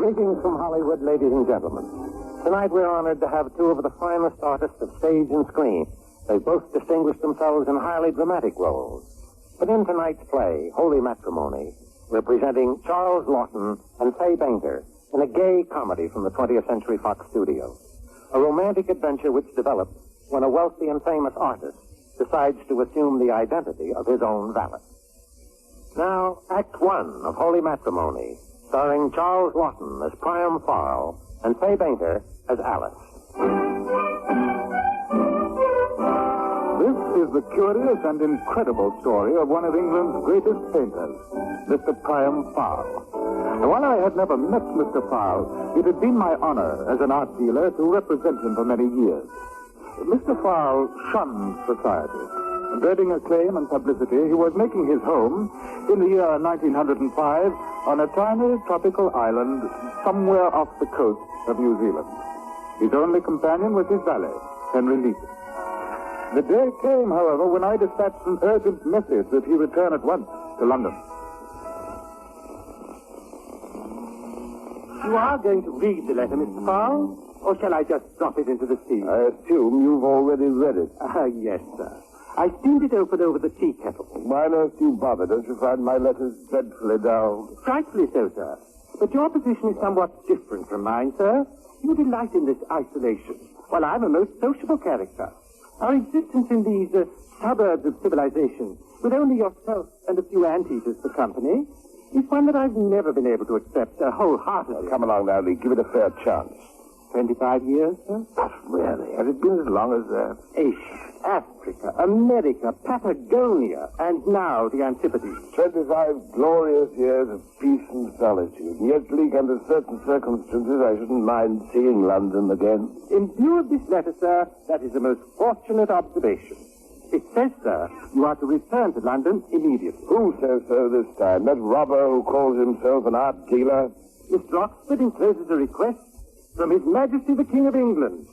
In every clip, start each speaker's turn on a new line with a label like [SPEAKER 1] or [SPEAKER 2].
[SPEAKER 1] Greetings from Hollywood, ladies and gentlemen. Tonight we're honored to have two of the finest artists of stage and screen. They both distinguished themselves in highly dramatic roles. But in tonight's play, Holy Matrimony, we're presenting Charles Laughton and Fay Bainter in a gay comedy from the 20th Century Fox studio. A romantic adventure which develops when a wealthy and famous artist decides to assume the identity of his own valet. Now, Act One of Holy Matrimony, starring Charles Laughton as Priam Farll and Fay Bainter as Alice.
[SPEAKER 2] This is the curious and incredible story of one of England's greatest painters, Mr. Priam Farll. While I had never met Mr. Farll, it had been my honor as an art dealer to represent him for many years. Mr. Farll shunned society. Dreading acclaim and publicity, he was making his home in the year 1905 on a tiny tropical island somewhere off the coast of New Zealand. His only companion was his valet, Henry Leek. The day came, however, when I dispatched an urgent message that he return at once to London.
[SPEAKER 1] You are going to read the letter, Mr. Farll? Or shall I just drop it into the sea?
[SPEAKER 3] I assume you've already read it.
[SPEAKER 1] Yes, sir. I steamed it open over the tea kettle.
[SPEAKER 3] Why don't you bother? Don't you find my letters dreadfully dull?
[SPEAKER 1] Frightfully so, sir. But your position is somewhat different from mine, sir. You delight in this isolation, while I'm a most sociable character. Our existence in these suburbs of civilization, with only yourself and a few anteaters for company, is one that I've never been able to accept wholeheartedly.
[SPEAKER 3] Come along now, Leek. Give it a fair chance.
[SPEAKER 1] 25 years, sir?
[SPEAKER 3] Not really. Has it been as long as that?
[SPEAKER 1] Asia, Africa, America, Patagonia, and now the Antipodes.
[SPEAKER 3] 25 glorious years of peace and solitude. And yet, Leek, under certain circumstances, I shouldn't mind seeing London again.
[SPEAKER 1] In view of this letter, sir, that is a most fortunate observation. It says, sir, you are to return to London immediately.
[SPEAKER 3] Who says so this time? That robber who calls himself an art dealer?
[SPEAKER 1] Mr. Oxford encloses a request from His Majesty the King of England.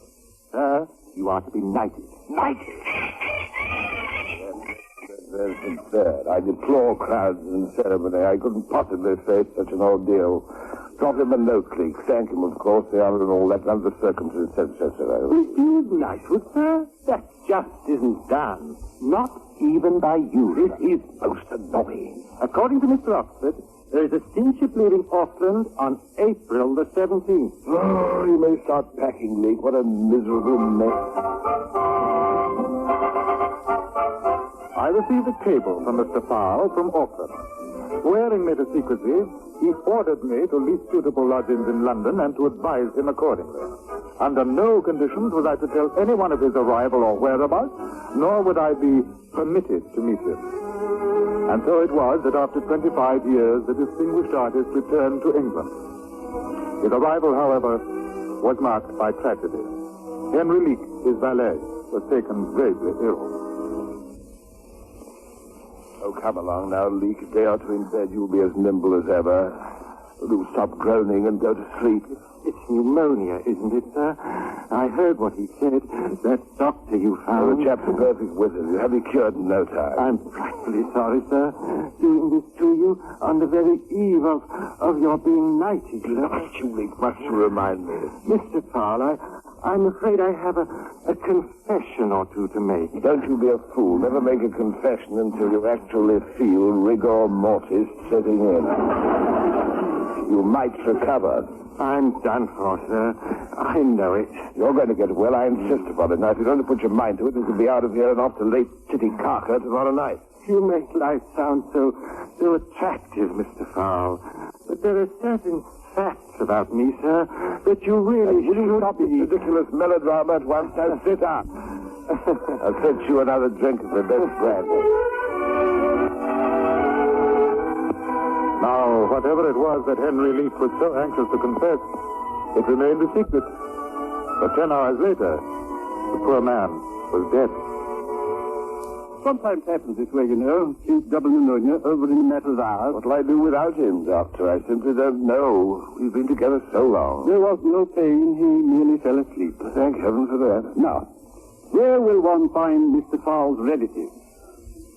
[SPEAKER 1] Sir, you are to be knighted. Knighted?
[SPEAKER 3] That's absurd. I deplore crowds and ceremony. I couldn't possibly face such an ordeal. Drop him a note, Leek. Thank him, of course, the honor and all that, under the circumstances, etc.
[SPEAKER 1] Refuse knighthood, sir? That just isn't done. Not even by you.
[SPEAKER 3] This is most annoying.
[SPEAKER 1] According to Mr. Oxford, there is a steamship leaving Auckland on April the 17th.
[SPEAKER 3] Oh, you may start packing, Leek. What a miserable mess.
[SPEAKER 2] I received a cable from Mr. Farll from Auckland. Swearing me to secrecy, he ordered me to lease suitable lodgings in London and to advise him accordingly. Under no conditions was I to tell anyone of his arrival or whereabouts, nor would I be permitted to meet him. And so it was that after 25 years, the distinguished artist returned to England. His arrival, however, was marked by tragedy. Henry Leek, his valet, was taken gravely ill.
[SPEAKER 3] Oh, come along now, Leek. A day or two in bed, you'll be as nimble as ever. Do stop groaning and go to sleep.
[SPEAKER 1] It's pneumonia, isn't it, sir? I heard what he said. That doctor you
[SPEAKER 3] Oh,
[SPEAKER 1] found.
[SPEAKER 3] the chap's a perfect wizard. You'll have me cured in no time.
[SPEAKER 1] I'm frightfully sorry, sir. Doing this to you on the very eve of your being knighted.
[SPEAKER 3] Look, you Leek, much to remind me.
[SPEAKER 1] Mr. Farll, I'm afraid I have a confession or two to make.
[SPEAKER 3] Don't you be a fool. Never make a confession until you actually feel rigor mortis setting in. You might recover.
[SPEAKER 1] I'm done for, sir. I know it.
[SPEAKER 3] You're going to get well. I insist upon it. Now, if you don't put your mind to it, you could be out of here and off to late Titicaca tomorrow night.
[SPEAKER 1] You make life sound so attractive, Mr. Farll. But there are certain facts about me, sir, that you really
[SPEAKER 3] should stop this ridiculous melodrama at once. Now, sit up. I'll fetch you another drink of the best brandy.
[SPEAKER 2] Now, whatever it was that Henry Leek was so anxious to confess, it remained a secret. But 10 hours later, the poor man was dead.
[SPEAKER 1] Sometimes happens this way, you know. Double pneumonia over in a matter of hours.
[SPEAKER 3] What'll I do without him, Doctor? I simply don't know. We've been together so long.
[SPEAKER 1] There was no pain. He merely fell asleep.
[SPEAKER 3] Thank heaven for that.
[SPEAKER 1] Now, where will one find Mr. Farll's relatives?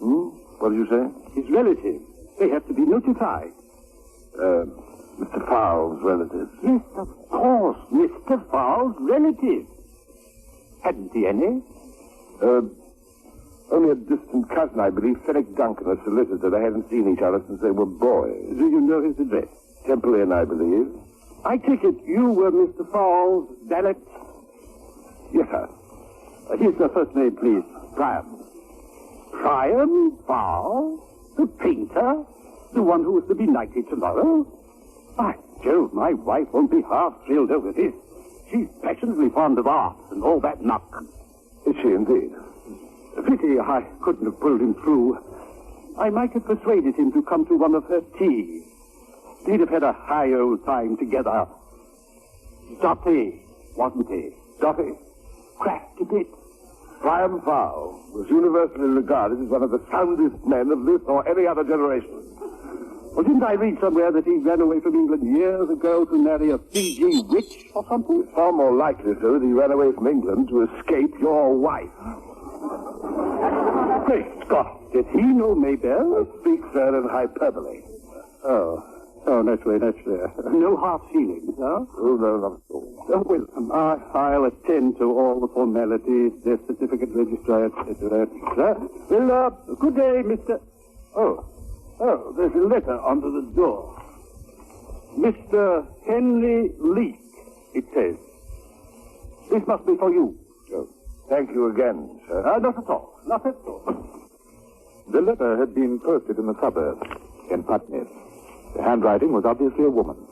[SPEAKER 3] What did you say?
[SPEAKER 1] His relatives. They have to be notified.
[SPEAKER 3] Mr. Farrell's relatives.
[SPEAKER 4] Yes, of course, Mr. Farrell's relatives. Hadn't he any?
[SPEAKER 3] Only a distant cousin, I believe, Fenwick Duncan, a solicitor. They hadn't seen each other since they were boys.
[SPEAKER 4] Do you know his address?
[SPEAKER 3] Temple Inn, I believe.
[SPEAKER 4] I take it you were Mr. Farrell's valet?
[SPEAKER 3] Yes, sir.
[SPEAKER 4] Here's the first name, please. Priam. Priam Farll? The painter? The one who is to be knighted tomorrow? By Jove, my wife won't be half thrilled over this. She's passionately fond of art and all that muck.
[SPEAKER 3] Is she indeed?
[SPEAKER 4] Pity I couldn't have pulled him through. I might have persuaded him to come to one of her teas. They'd have had a high old time together. Dotty, wasn't he?
[SPEAKER 3] Dotty.
[SPEAKER 4] Cracked a bit.
[SPEAKER 3] Priam Farll was universally regarded as one of the soundest men of this or any other generation.
[SPEAKER 4] Well, didn't I read somewhere that he ran away from England years ago to marry a Fiji witch or something?
[SPEAKER 3] Far more likely, sir, that he ran away from England to escape your wife.
[SPEAKER 4] Great Scott, did he know Maybelle?
[SPEAKER 3] Speak, sir, in hyperbole.
[SPEAKER 4] Oh, naturally. No hard feelings, huh?
[SPEAKER 3] Oh, no, not at all.
[SPEAKER 4] Oh, well, I'll attend to all the formalities, death certificate, registrar, etc. Well, good day, Mr. Oh, there's a letter under the door. Mr. Henry Leek, it says. This must be for you.
[SPEAKER 3] Oh, thank you again, sir.
[SPEAKER 4] Not at all. Not at all.
[SPEAKER 2] The letter had been posted in the suburbs, in Putney. The handwriting was obviously a woman's.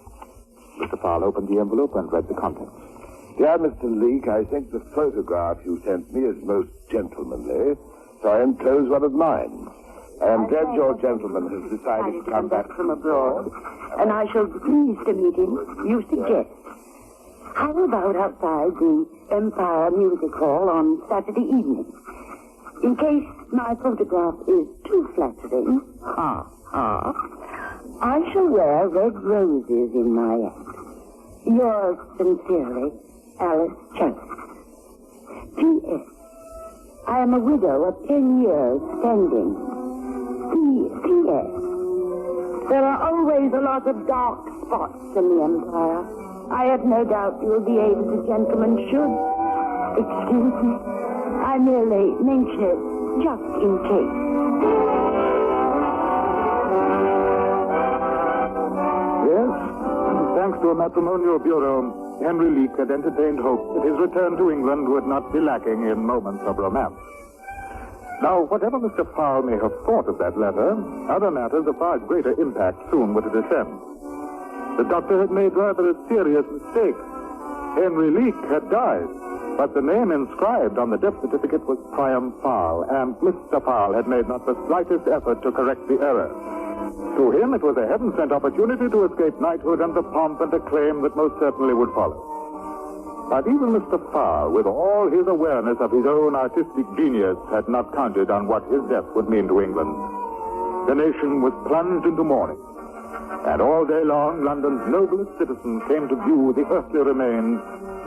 [SPEAKER 2] Mr. Farrell opened the envelope and read the contents.
[SPEAKER 3] Dear Mr. Leek, I think the photograph you sent me is most gentlemanly, so I enclose one of mine. I am glad your gentleman has decided to come back
[SPEAKER 5] from abroad, and I shall be pleased to meet him. You suggest. How about outside the Empire Music Hall on Saturday evening? In case my photograph is too flattering, I shall wear red roses in my hat. Yours sincerely, Alice Challis. P.S. I am a widow of 10 years standing. P.S. There are always a lot of dark spots in the Empire. I have no doubt you will be able to, gentlemen, should. Excuse me. I merely mention it just in case.
[SPEAKER 2] Yes, thanks to a matrimonial bureau, Henry Leek had entertained hope that his return to England would not be lacking in moments of romance. Now, whatever Mr. Farrell may have thought of that letter, other matters of far greater impact soon were to descend. The doctor had made rather a serious mistake. Henry Leek had died, but the name inscribed on the death certificate was Priam Farll, and Mr. Farrell had made not the slightest effort to correct the error. To him, it was a heaven-sent opportunity to escape knighthood and the pomp and acclaim that most certainly would follow. But even Mr. Farrell, with all his awareness of his own artistic genius, had not counted on what his death would mean to England. The nation was plunged into mourning, and all day long, London's noblest citizens came to view the earthly remains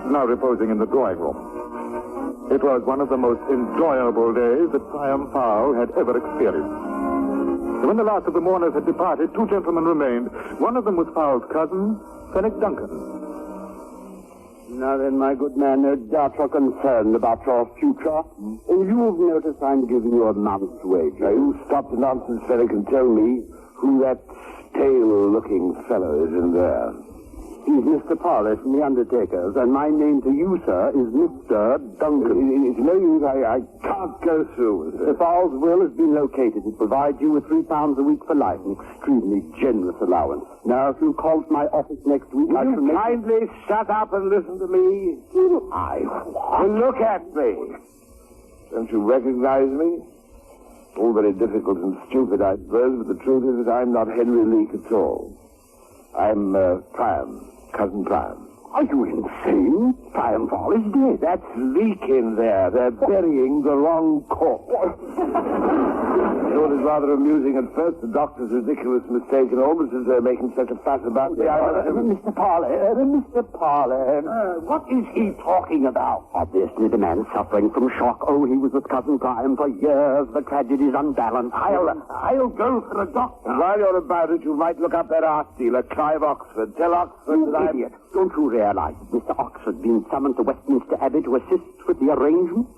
[SPEAKER 2] now reposing in the drawing room. It was one of the most enjoyable days that Priam Farll had ever experienced. When the last of the mourners had departed, two gentlemen remained. One of them was Farrell's cousin, Fenwick Duncan.
[SPEAKER 4] Now then, my good man, no doubt you're concerned about your future. You've noticed I'm giving you a month's wage.
[SPEAKER 3] Now, you stop the nonsense, Fenwick, and tell me who that stale-looking fellow is in there.
[SPEAKER 4] He's Mr. Parley from the Undertakers, and my name to you, sir, is Mr. Duncan.
[SPEAKER 3] It's no use. I can't go through with
[SPEAKER 4] Mr.
[SPEAKER 3] it.
[SPEAKER 4] Farrell's will has been located. It provides you with £3 a week for life, an extremely generous allowance. Now, if you call to my office next week, I shall
[SPEAKER 3] Will you kindly shut up and listen to me? Well, look at me. Don't you recognize me? All very difficult and stupid, I suppose, but the truth is that I'm not Henry Leek at all. I'm Priam, cousin Priam.
[SPEAKER 4] Are you insane? Priam Farll is dead.
[SPEAKER 3] That's Leek in there. They're burying the wrong corpse. thought it rather amusing at first, the doctor's ridiculous mistake, and almost as they're making such a fuss about the
[SPEAKER 4] Mr. Farley, what is he talking about? Obviously, the man's suffering from shock. Oh, he was with Cousin Priam for years. The tragedy's unbalanced. I'll go for a doctor.
[SPEAKER 3] And while you're about it, you might look up that art dealer, Clive Oxford. Tell Oxford that I'm...
[SPEAKER 4] Idiot. Don't you realize that Mr. Oxford's been summoned to Westminster Abbey to assist with the arrangements?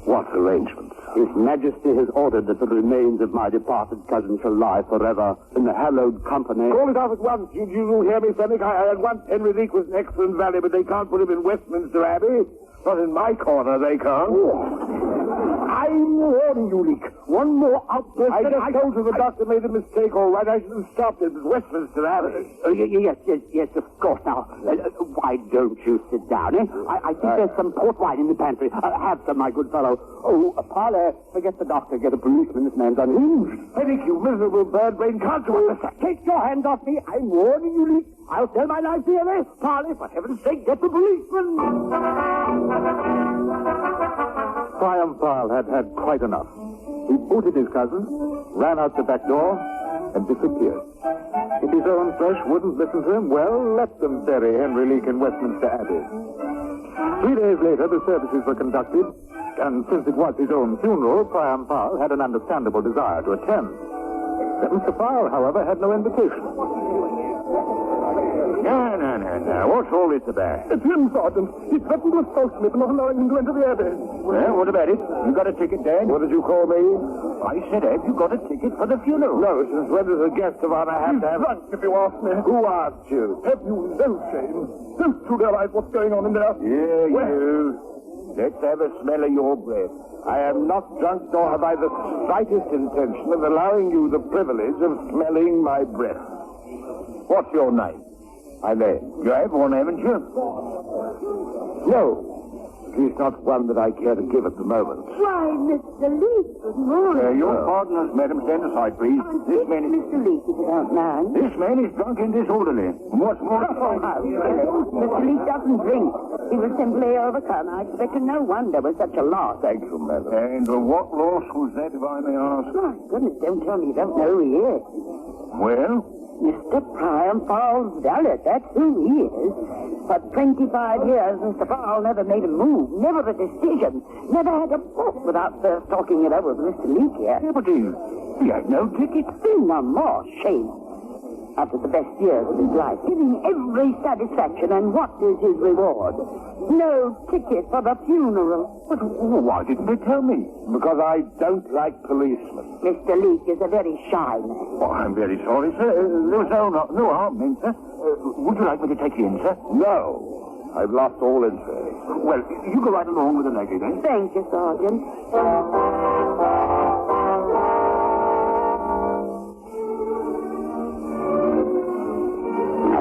[SPEAKER 3] What arrangements?
[SPEAKER 4] His Majesty has ordered that the remains of my departed cousin shall lie forever in the hallowed company.
[SPEAKER 3] Call it off at once. You hear me, Fenwick? I had once Henry Leek was an excellent valet, but they can't put him in Westminster Abbey. Not in my corner, they can't.
[SPEAKER 4] I'm warning you, Leek. One more outburst.
[SPEAKER 3] I told you the doctor made a mistake, all right. I should have stopped it. It was Westminster Abbey.
[SPEAKER 4] Yes, of course. Now, why don't you sit down, eh? I think there's some port wine in the pantry. Have some, my good fellow. Oh, Parley, forget the doctor. Get a policeman. This man's unhinged.
[SPEAKER 3] Fenwick, you miserable bird-brain, can't you understand?
[SPEAKER 4] Take your hands off me. I'm warning you, Leek. I'll sell my life dearly. Parley, for heaven's sake, get the policeman.
[SPEAKER 2] Priam Farll had had quite enough. He booted his cousin, ran out the back door, and disappeared. If his own flesh wouldn't listen to him, well, let them bury Henry Leek in Westminster Abbey. 3 days later, the services were conducted, and since it was his own funeral, Priam Farll had an understandable desire to attend. Mr. Farll, however, had no invitation.
[SPEAKER 3] No. What's all this about?
[SPEAKER 2] It's him, Sergeant. He threatened to assault me for not allowing him to enter the Abbey.
[SPEAKER 3] Well, what about it? You got a ticket, Dan? What did you call me?
[SPEAKER 4] I said, have you got a ticket for the funeral?
[SPEAKER 3] No, since when does a guest of honor have to have...
[SPEAKER 2] Drunk, if you ask me.
[SPEAKER 3] Who asked you?
[SPEAKER 2] Have you no shame? Don't you realize what's going on in there?
[SPEAKER 3] Yeah, you. Let's have a smell of your breath. I am not drunk, nor have I the slightest intention of allowing you the privilege of smelling my breath. What's your name? My name. You have one, haven't you? No. At least not one that I care to give at the moment.
[SPEAKER 5] Why, Mr. Leek, good morning.
[SPEAKER 3] Your partners, madam, stand aside, please.
[SPEAKER 5] This man is Mr. Leek, if you don't mind.
[SPEAKER 3] This man is drunk and disorderly. And what's more...
[SPEAKER 5] Mr. Leek doesn't drink. He was simply overcome. I expected no wonder with such a loss.
[SPEAKER 3] Thank you, madam. And what loss was that, if I may ask?
[SPEAKER 5] My goodness, don't tell me you don't know who he is.
[SPEAKER 3] Well?
[SPEAKER 5] Mr. Priam Farll's valet, that's who he is. For 25 years, Mr. Farll never made a move, never a decision, never had a thought without first talking it over with Mr. Leek here.
[SPEAKER 3] Yeah, but he had no ticket.
[SPEAKER 5] No more shame. After the best years of his life, giving every satisfaction, and what is his reward? No ticket for the funeral.
[SPEAKER 3] But why didn't they tell me? Because I don't like policemen.
[SPEAKER 5] Mr. Leek is a very shy man.
[SPEAKER 3] Oh, I'm very sorry, sir. There was no harm meant, sir. Would you like me to take you in, sir? No. I've lost all interest. Well, you go right along with the lady, then.
[SPEAKER 5] Thank you, Sergeant.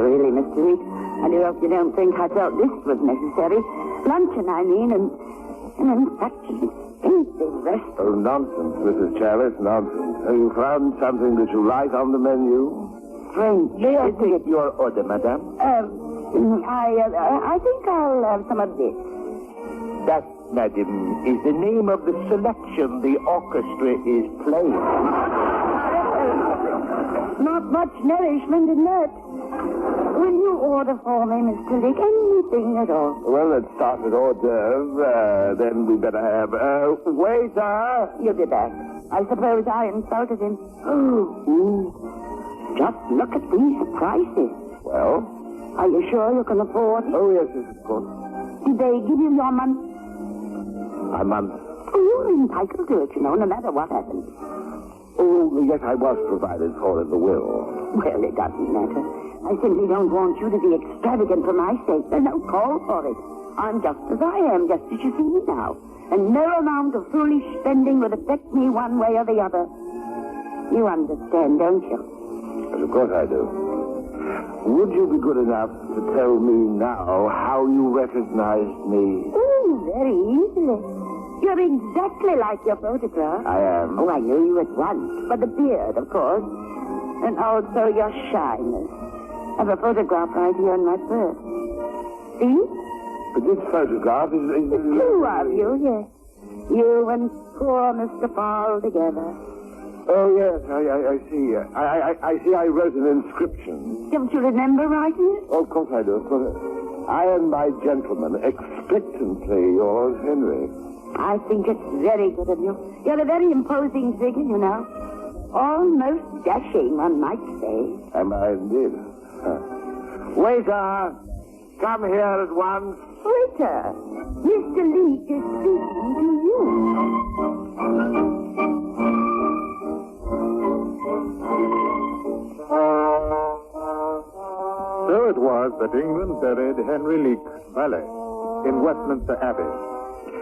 [SPEAKER 5] Really, Mr. Leek, I do hope you don't think I felt this was necessary. Luncheon, I mean, and in such expensive restaurant.
[SPEAKER 3] Oh, nonsense, Mrs. Chalice, nonsense. Have you found something that you like on the menu?
[SPEAKER 5] French.
[SPEAKER 3] May I take your order, madame?
[SPEAKER 5] I think I'll have some of this.
[SPEAKER 3] That, madam, is the name of the selection the orchestra is playing.
[SPEAKER 5] Not much nourishment in that. Will you order for me, Mr. Leek? Anything at all?
[SPEAKER 3] Well, let's start with hors d'oeuvre. Then we better have... waiter!
[SPEAKER 5] You'll be back. I suppose I insulted him. Just look at these prices.
[SPEAKER 3] Well?
[SPEAKER 5] Are you sure you can afford it?
[SPEAKER 3] Oh, yes, of course.
[SPEAKER 5] Did they give you your money?
[SPEAKER 3] A month?
[SPEAKER 5] Oh, you're entitled to it, you know, no matter what happens.
[SPEAKER 3] Oh, yes, I was provided for in the will.
[SPEAKER 5] Well, it doesn't matter. I simply don't want you to be extravagant for my sake. There's no call for it. I'm just as I am, just as you see me now. And no amount of foolish spending would affect me one way or the other. You understand, don't you?
[SPEAKER 3] Yes, of course I do. Would you be good enough to tell me now how you recognized me?
[SPEAKER 5] Oh, very easily. You're exactly like your photograph.
[SPEAKER 3] I am.
[SPEAKER 5] Oh, I knew you at once. For the beard, of course. And also your shyness. I have a photograph right here in my purse. See?
[SPEAKER 3] But this photograph is...
[SPEAKER 5] The two of you, yes. You and poor Mr. Farll together.
[SPEAKER 3] Oh, yes, I see. I see I wrote an inscription.
[SPEAKER 5] Don't you remember writing it?
[SPEAKER 3] Oh, of course I do. Of course. I and my gentleman, expectantly yours, Henry.
[SPEAKER 5] I think it's very good of you. You're a very imposing figure, you know. Almost dashing, one might say.
[SPEAKER 3] Am I indeed? Waiter, come here at once.
[SPEAKER 5] Waiter, Mr. Leek is speaking to you.
[SPEAKER 2] So it was that England buried Henry Leek, valet, in Westminster Abbey.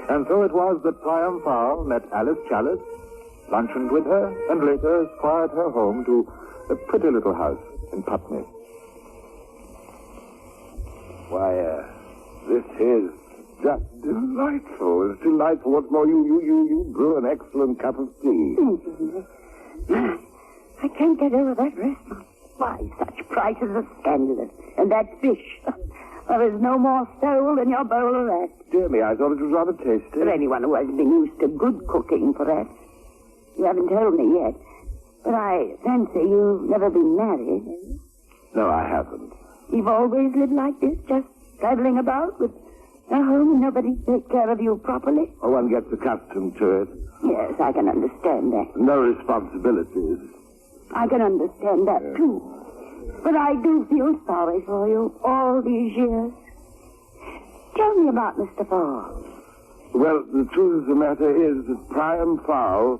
[SPEAKER 2] And so it was that Priam Farll met Alice Chalice, lunched with her, and later escorted her home to a pretty little house in Putney.
[SPEAKER 3] Why, this is just delightful. It's delightful. What's more, you brew an excellent cup of tea.
[SPEAKER 5] I can't get over that restaurant. Why, such prices are scandalous. And that fish. There is no more soul in your bowl of that.
[SPEAKER 3] Dear me, I thought it was rather tasty.
[SPEAKER 5] For anyone who has been used to good cooking, perhaps. You haven't told me yet. But I fancy you've never been married.
[SPEAKER 3] No, I haven't.
[SPEAKER 5] You've always lived like this, just traveling about with a home and nobody take care of you properly?
[SPEAKER 3] Oh, one gets accustomed to it.
[SPEAKER 5] Yes, I can understand that.
[SPEAKER 3] No responsibilities.
[SPEAKER 5] I can understand that, too. But I do feel sorry for you all these years. Tell me about Mr. Farll.
[SPEAKER 3] Well, the truth of the matter is that Priam Farll,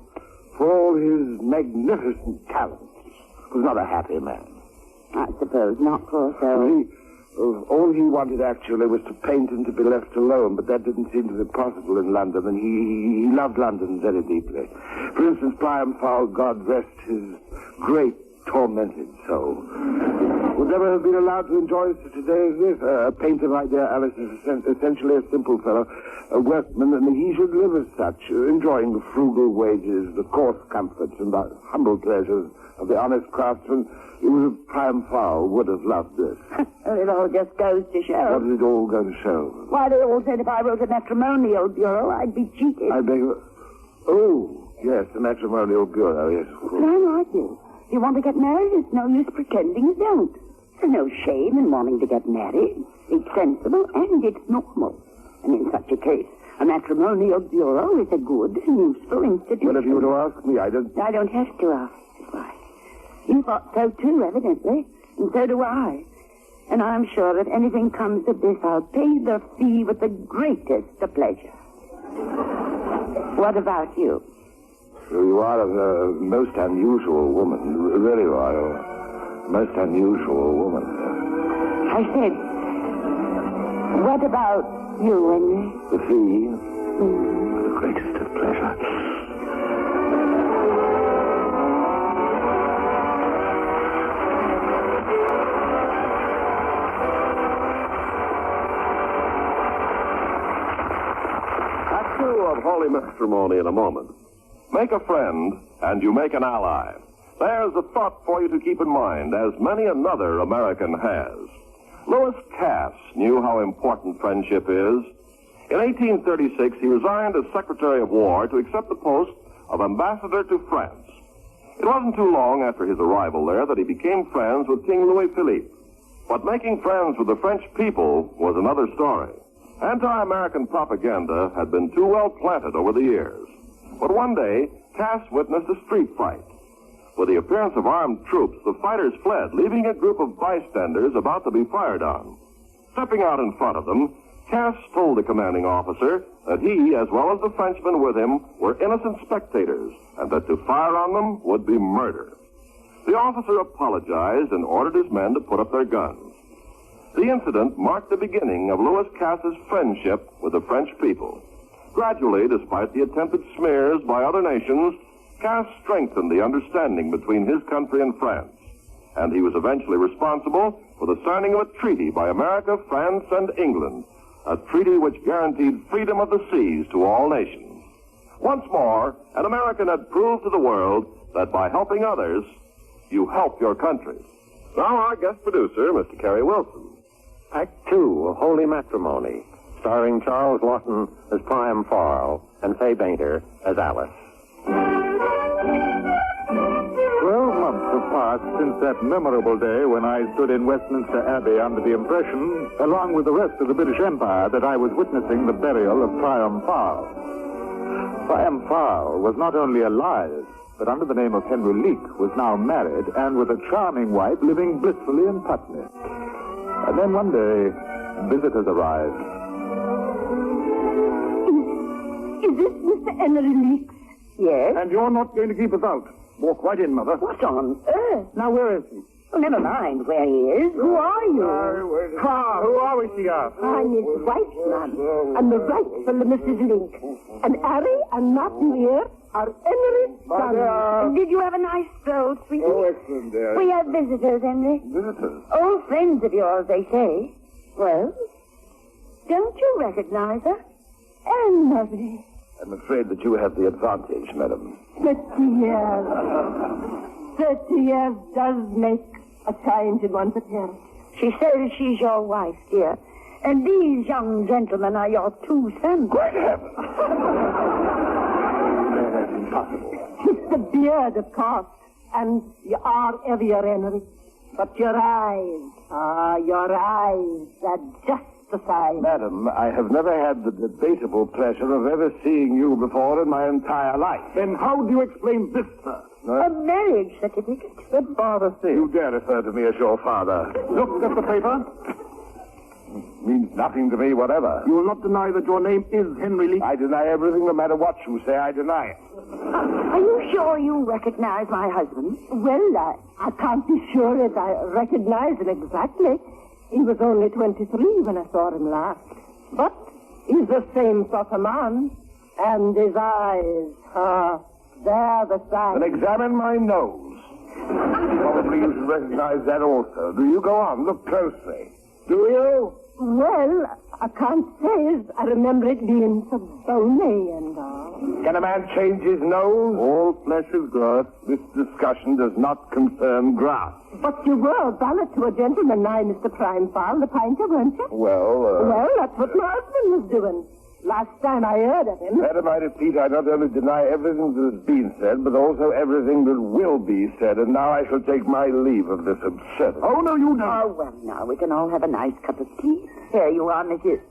[SPEAKER 3] for all his magnificent talents, was not a happy man.
[SPEAKER 5] I suppose not, poor soul.
[SPEAKER 3] All he wanted, actually, was to paint and to be left alone, but that didn't seem to be possible in London, and he loved London very deeply. For instance, Priam Farll, God rest his great tormented soul, would never have been allowed to enjoy such a day as this. A painter, my dear Alice, is essentially a simple fellow, a workman, and he should live as such, enjoying the frugal wages, the coarse comforts, and the humble pleasures of the honest craftsman. Priam Farll would have loved this.
[SPEAKER 5] It all just goes to show.
[SPEAKER 3] What is it all going to show?
[SPEAKER 5] Why, they all said if I wrote a matrimonial bureau, I'd be cheated.
[SPEAKER 3] I beg your... Oh, yes, the matrimonial bureau, yes, of course.
[SPEAKER 5] But I'm like you. If you want to get married, it's no use pretending you don't. There's no shame in wanting to get married. It's sensible and it's normal. And in such a case, a matrimonial bureau is a good and useful institution.
[SPEAKER 3] Well, if you were to ask me, I don't
[SPEAKER 5] have to ask. Why? You thought so too, evidently. And so do I. And I'm sure if anything comes of this, I'll pay the fee with the greatest of pleasure. What about you?
[SPEAKER 3] You are a most unusual woman. Really, you are a most unusual woman.
[SPEAKER 5] I said, what about you, Henry?
[SPEAKER 3] The fee? The greatest of pleasure.
[SPEAKER 6] Of holy matrimony in a moment. Make a friend, and you make an ally. There's a thought for you to keep in mind, as many another American has. Lewis Cass knew how important friendship is. In 1836, he resigned as Secretary of War to accept the post of ambassador to France. It wasn't too long after his arrival there that he became friends with King Louis Philippe. But making friends with the French people was another story. Anti-American propaganda had been too well planted over the years. But one day, Cass witnessed a street fight. With the appearance of armed troops, the fighters fled, leaving a group of bystanders about to be fired on. Stepping out in front of them, Cass told the commanding officer that he, as well as the Frenchmen with him, were innocent spectators, and that to fire on them would be murder. The officer apologized and ordered his men to put up their guns. The incident marked the beginning of Lewis Cass's friendship with the French people. Gradually, despite the attempted smears by other nations, Cass strengthened the understanding between his country and France, and he was eventually responsible for the signing of a treaty by America, France, and England, a treaty which guaranteed freedom of the seas to all nations. Once more, an American had proved to the world that by helping others, you help your country. Now our guest producer, Mr. Kerry Wilson.
[SPEAKER 1] Act 2 of Holy Matrimony, starring Charles Laughton as Priam Farll and Fay Bainter as Alice.
[SPEAKER 2] passed since that memorable day when I stood in Westminster Abbey under the impression, along with the rest of the British Empire, that I was witnessing the burial of Priam Farll. Priam Farll was not only alive, but under the name of Henry Leek was now married and with a charming wife living blissfully in Putney. And then one day, visitors arrived.
[SPEAKER 5] Is this Mr. Henry Leek? Yes.
[SPEAKER 4] And you're not going to keep us out. Walk right in, Mother.
[SPEAKER 5] What on earth?
[SPEAKER 4] Now, where is he?
[SPEAKER 5] Oh, never mind where he is. Who are you?
[SPEAKER 4] Who are we, she asked?
[SPEAKER 5] I'm his wife, ma'am. And the rightful Mrs. Leek. And Harry and Martin here are Henry's sons. Did you have a nice stroll, sweetie?
[SPEAKER 3] Oh, excellent, dear.
[SPEAKER 5] We have visitors, Henry.
[SPEAKER 3] Visitors?
[SPEAKER 5] Old friends of yours, they say. Well, don't you recognize her? Anne-Marie.
[SPEAKER 3] I'm afraid that you have the advantage, madam.
[SPEAKER 5] 30 years. 30 years does make a change in one's appearance. She says she's your wife, dear. And these young gentlemen are your two sons.
[SPEAKER 3] Great heavens! That's impossible.
[SPEAKER 5] It's the beard, of course. And you are heavier, Henry. But your eyes are just the same.
[SPEAKER 3] Madam, I have never had the debatable pleasure of ever seeing you before in my entire life.
[SPEAKER 4] Then how do you explain this, sir?
[SPEAKER 5] A marriage certificate.
[SPEAKER 3] Let father see. You dare refer to me as your father.
[SPEAKER 4] Look at the paper.
[SPEAKER 3] Means nothing to me, whatever.
[SPEAKER 4] You will not deny that your name is Henry Leek?
[SPEAKER 3] I deny everything, no matter what you say, I deny it.
[SPEAKER 5] Are you sure you recognize my husband? Well, I can't be sure that I recognize him exactly. He was only 23 when I saw him last. But he's the same sort of man. And his eyes, they're the same.
[SPEAKER 3] Then examine my nose. Probably you should recognize that also. Do you? Go on, look closely. Do you?
[SPEAKER 5] Well, I can't say as I remember it being so bony and all.
[SPEAKER 3] Can a man change his nose? All flesh is grass. This discussion does not concern grass.
[SPEAKER 5] But you were valet to a gentleman now, Mr. Priam Farll, the painter, weren't you?
[SPEAKER 3] Well,
[SPEAKER 5] that's what my husband was doing. Last time I heard of him.
[SPEAKER 3] Madam, I repeat, I not only deny everything that has been said, but also everything that will be said. And now I shall take my leave of this absurdity.
[SPEAKER 4] Oh, no, you don't.
[SPEAKER 5] Oh, well, now we can all have a nice cup of tea. Here you are, Mrs.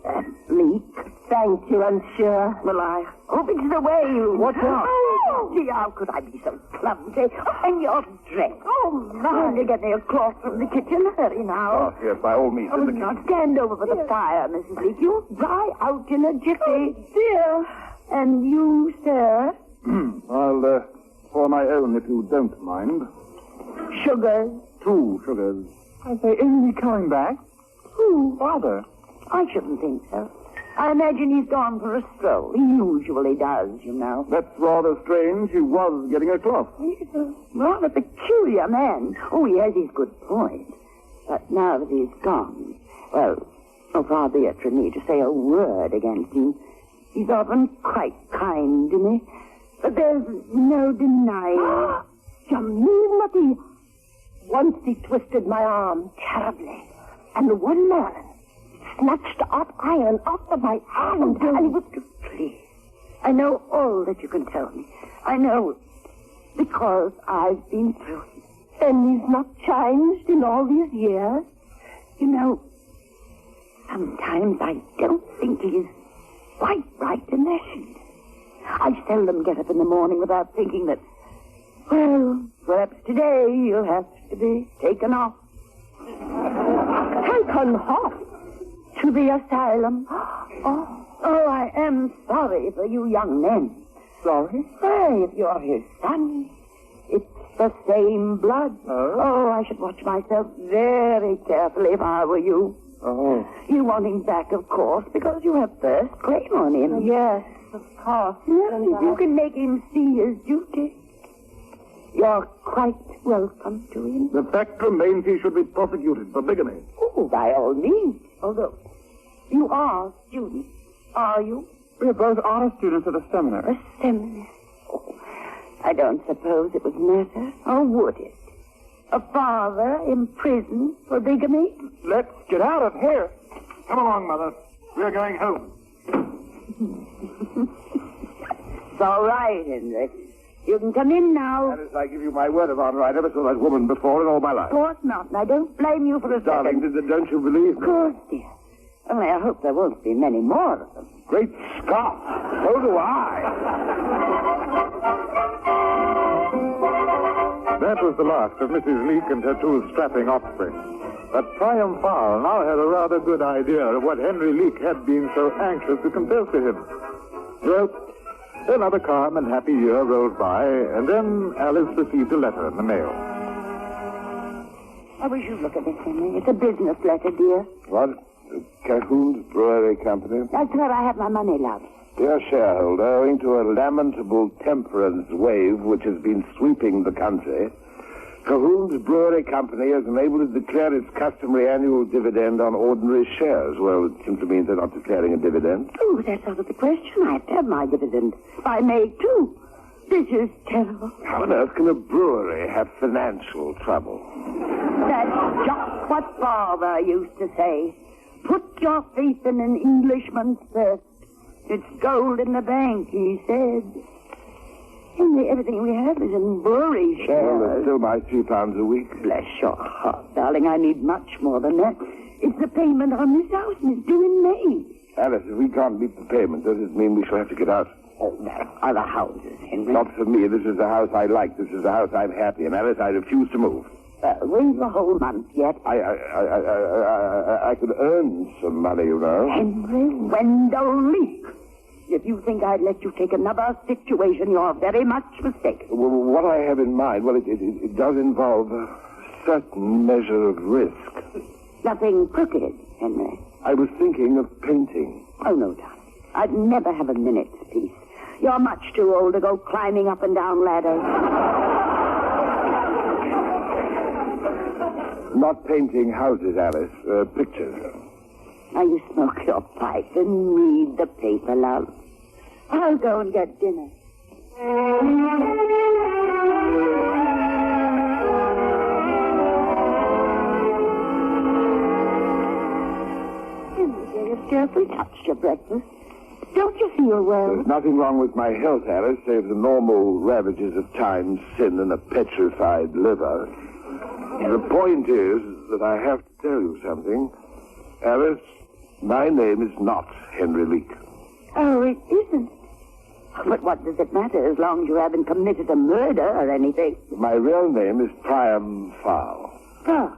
[SPEAKER 5] Leek. Thank you, I'm sure. Well, I hope it's the way you...
[SPEAKER 4] What's that?
[SPEAKER 5] Oh, gee, how could I be so clumsy? And your dress. Oh, my. Only get me a cloth from the kitchen. Hurry now.
[SPEAKER 3] Oh, yes, by all means.
[SPEAKER 5] Oh, now stand over for the fire, Mrs. Leek. You'll dry out in a jiffy. Oh, dear. And you, sir?
[SPEAKER 4] I'll pour my own if you don't mind.
[SPEAKER 5] Sugars?
[SPEAKER 4] 2 sugars. I say, isn't he coming back?
[SPEAKER 5] Who?
[SPEAKER 4] Father.
[SPEAKER 5] I shouldn't think so. I imagine he's gone for a stroll. He usually does, you know.
[SPEAKER 4] That's rather strange. He was getting a cloth.
[SPEAKER 5] He's a rather peculiar man. Oh, he has his good points. But now that he's gone, well, far be it from me to say a word against him. He's often quite kind to me. But there's no denying. You mean that he... Once he twisted my arm terribly. And one man snatched the hot iron off of my hand. And he was... Please, I know all that you can tell me. I know because I've been through it. And he's not changed in all these years. You know, sometimes I don't think he's quite right in the head. I seldom get up in the morning without thinking that, well, perhaps today you'll have to be taken off. Taken off? To the asylum? Oh, I am sorry for you young men.
[SPEAKER 4] Sorry?
[SPEAKER 5] Hey, if you're his son, it's the same blood. Oh, I should watch myself very carefully if I were you.
[SPEAKER 4] Oh.
[SPEAKER 5] You want him back, of course, because you have first claim on him. Yes, of course. Yes, you can make him see his duty. You're quite welcome to him.
[SPEAKER 4] The fact remains he should be prosecuted for bigamy.
[SPEAKER 5] Oh, by all means. Although, you are students, are you?
[SPEAKER 4] We're both honor students at a seminar.
[SPEAKER 5] A seminar? Oh, I don't suppose it would matter, or would it? A father in prison for bigamy?
[SPEAKER 4] Let's get out of here. Come along, Mother. We're going home.
[SPEAKER 5] It's all right, Henry. You can come in now.
[SPEAKER 3] Alice, I give you my word of honor, I never saw that woman before in all my life.
[SPEAKER 5] Of course not, and I don't blame you for a
[SPEAKER 3] Darling,
[SPEAKER 5] second.
[SPEAKER 3] don't you believe me?
[SPEAKER 5] Of course, dear. Only I hope there won't be many more of them.
[SPEAKER 3] Great Scott! So do I!
[SPEAKER 2] That was the last of Mrs. Leek and her two strapping offspring. But Priam Farll now had a rather good idea of what Henry Leek had been so anxious to confess to him. Well, another calm and happy year rolled by, and then Alice received a letter in the mail.
[SPEAKER 5] I wish you'd look at this, Henry. It's a business letter, dear.
[SPEAKER 3] What? Cahoon's Brewery Company?
[SPEAKER 5] That's where I have my money, love.
[SPEAKER 3] Dear shareholder, owing to a lamentable temperance wave which has been sweeping the country, Cahoon's Brewery Company is unable to declare its customary annual dividend on ordinary shares. Well, it simply means they're not declaring a dividend.
[SPEAKER 5] Oh, that's out of the question. I have to have my dividend by May, too. This is terrible.
[SPEAKER 3] How on earth can a brewery have financial trouble?
[SPEAKER 5] That's just what Father used to say. Put your faith in an Englishman's purse. It's gold in the bank, he said. Henry, everything we have is in brewery
[SPEAKER 3] Well,
[SPEAKER 5] shares.
[SPEAKER 3] that's still my £3 a week.
[SPEAKER 5] Bless your heart, darling. I need much more than that. It's the payment on this house, and it's due in May.
[SPEAKER 3] Alice, if we can't meet the payment, does it mean we shall have to get out?
[SPEAKER 5] Oh, there are other houses, Henry.
[SPEAKER 3] Not for me. This is the house I like. This is the house I'm happy in. Alice, I refuse to move.
[SPEAKER 5] Wait the whole month yet.
[SPEAKER 3] I could earn some money, you know.
[SPEAKER 5] Henry Wendell Leek. If you think I'd let you take another situation, you're very much mistaken.
[SPEAKER 3] Well, what I have in mind, well, it does involve a certain measure of risk.
[SPEAKER 5] Nothing crooked, Henry.
[SPEAKER 3] I was thinking of painting.
[SPEAKER 5] Oh, no, darling. I'd never have a minute's peace. You're much too old to go climbing up and down ladders.
[SPEAKER 3] Not painting houses, Alice. Pictures.
[SPEAKER 5] Now you smoke your pipe and read the paper, love. I'll go and get dinner. Henry, dear, carefully touched your breakfast. Don't you feel well?
[SPEAKER 3] There's nothing wrong with my health, Alice, save the normal ravages of time, sin, and a petrified liver. The point is that I have to tell you something. Alice, my name is not Henry Leek.
[SPEAKER 5] Oh, it isn't. But what does it matter as long as you haven't committed a murder or anything?
[SPEAKER 3] My real name is Priam Farll.
[SPEAKER 5] Oh.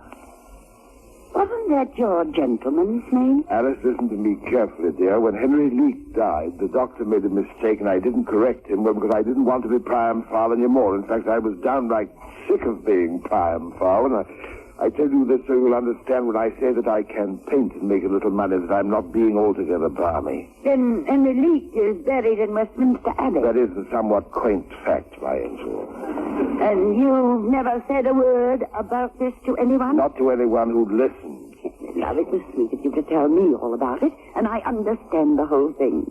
[SPEAKER 5] Wasn't that your gentleman's name?
[SPEAKER 3] Alice, listen to me carefully, dear. When Henry Leek died, the doctor made a mistake, and I didn't correct him because I didn't want to be Priam Farll anymore. In fact, I was downright sick of being Priam Farll, and I tell you this so you'll understand when I say that I can paint and make a little money, that I'm not being altogether balmy.
[SPEAKER 5] Then Henry Leek is buried in Westminster Abbey.
[SPEAKER 3] That is a somewhat quaint fact, my angel.
[SPEAKER 5] And you never said a word about this to anyone?
[SPEAKER 3] Not to anyone who'd listen.
[SPEAKER 5] Now, it was sweet of you to tell me all about it, and I understand the whole thing.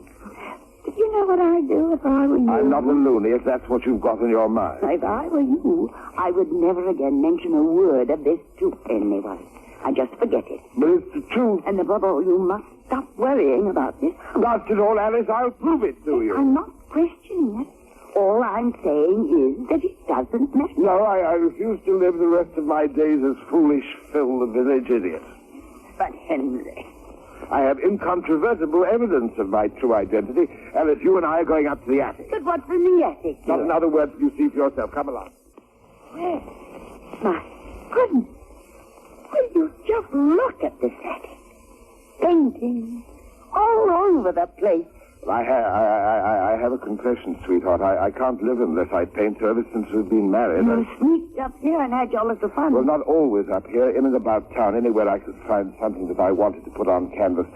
[SPEAKER 5] But you know what I'd do if I were you?
[SPEAKER 3] I'm not a loony, if that's what you've got in your mind.
[SPEAKER 5] If I were you, I would never again mention a word of this to anyone. I just forget it.
[SPEAKER 3] But it's the truth.
[SPEAKER 5] And above all, you must stop worrying about this.
[SPEAKER 3] After all, Alice, I'll prove it to you.
[SPEAKER 5] I'm not questioning it. All I'm saying is that it doesn't matter.
[SPEAKER 3] No, I refuse to live the rest of my days as foolish Phil the village idiot.
[SPEAKER 5] But, Henry...
[SPEAKER 3] I have incontrovertible evidence of my true identity. Alice, you and I are going up to the attic.
[SPEAKER 5] But what's in the attic?
[SPEAKER 3] Not another word till you see for yourself. Come along.
[SPEAKER 5] Well, my goodness. Will you just look at this attic? Paintings all over the place.
[SPEAKER 3] I have a confession, sweetheart. I can't live unless I paint ever since we've been married.
[SPEAKER 5] You sneaked up here and had your little fun.
[SPEAKER 3] Well, not always up here. In and about town, anywhere I could find something that I wanted to put on canvas.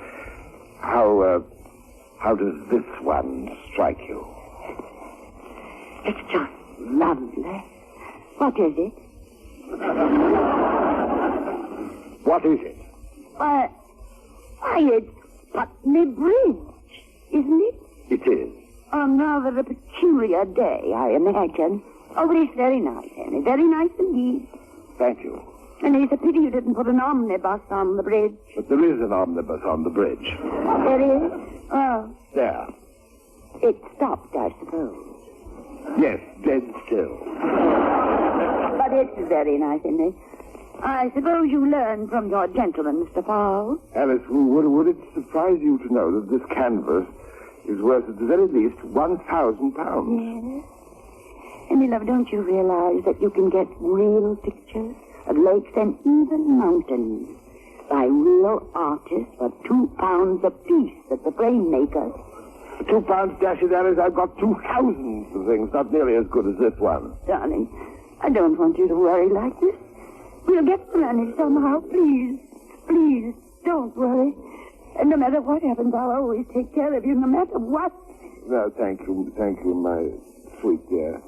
[SPEAKER 3] How does this one strike you?
[SPEAKER 5] It's just lovely. What is it?
[SPEAKER 3] What is it?
[SPEAKER 5] Why, it's Putney Bridge. Isn't it?
[SPEAKER 3] It is.
[SPEAKER 5] On rather a peculiar day, I imagine. Oh, but it's very nice, Henry. Very nice indeed.
[SPEAKER 3] Thank you.
[SPEAKER 5] And it's a pity you didn't put an omnibus on the bridge.
[SPEAKER 3] But there is an omnibus on the bridge.
[SPEAKER 5] There is? Oh.
[SPEAKER 3] There.
[SPEAKER 5] It stopped, I suppose.
[SPEAKER 3] Yes, dead still.
[SPEAKER 5] But it's very nice, isn't it? I suppose you learned from your gentleman, Mr. Farll.
[SPEAKER 3] Alice, would it surprise you to know that this canvas is worth at the very least £1,000?
[SPEAKER 5] Yes. And, my love, don't you realize that you can get real pictures of lakes and even mountains by real artists for £2 a piece at the frame maker?
[SPEAKER 3] £2, dash it, Alice. I've got 2,000 of things, not nearly as good as this one.
[SPEAKER 5] Darling, I don't want you to worry like this. We'll get the money somehow. Please, please, don't worry. And no matter what happens, I'll always take care of you, no matter what.
[SPEAKER 3] No, thank you, my sweet dear.